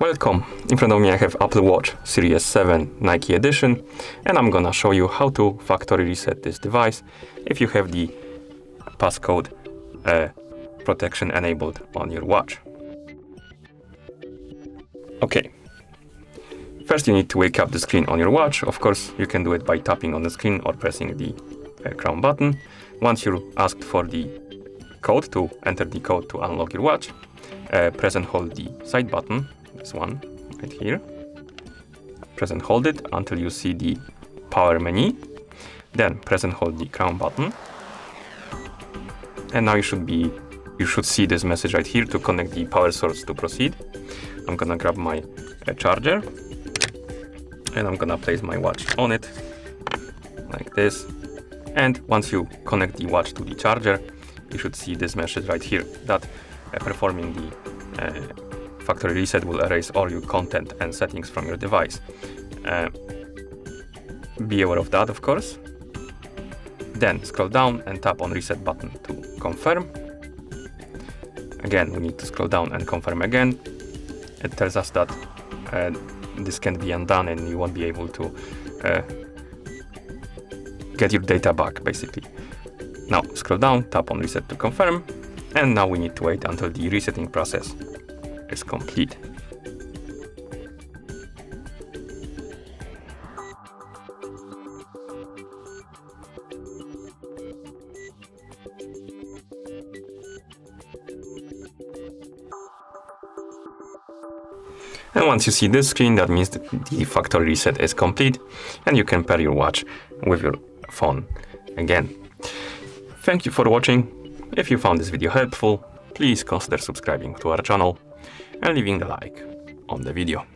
Welcome! In front of me I have Apple Watch Series 7 Nike Edition, and I'm gonna show you how to factory reset this device if you have the passcode protection enabled on your watch. Okay, first you need to wake up the screen on your watch. Of course, you can do it by tapping on the screen or pressing the crown button. Once you're asked for the code, to enter the code to unlock your watch, press and hold the side button, this one right here. Press and hold it until you see the power menu. Then press and hold the crown button. And now you should see this message right here to connect the power source to proceed. I'm gonna grab my charger and I'm gonna place my watch on it like this. And once you connect the watch to the charger, you should see this message right here that performing the factory reset will erase all your content and settings from your device. Be aware of that, of course. Then scroll down and tap on reset button to confirm. Again, we need to scroll down and confirm again. It tells us that this can be undone and you won't be able to get your data back, basically. Now scroll down, tap on reset to confirm, and now we need to wait until the resetting process is complete. And once you see this screen, that means that the factory reset is complete and you can pair your watch with your phone again. Thank you for watching. If you found this video helpful, please consider subscribing to our channel and leaving a like on the video.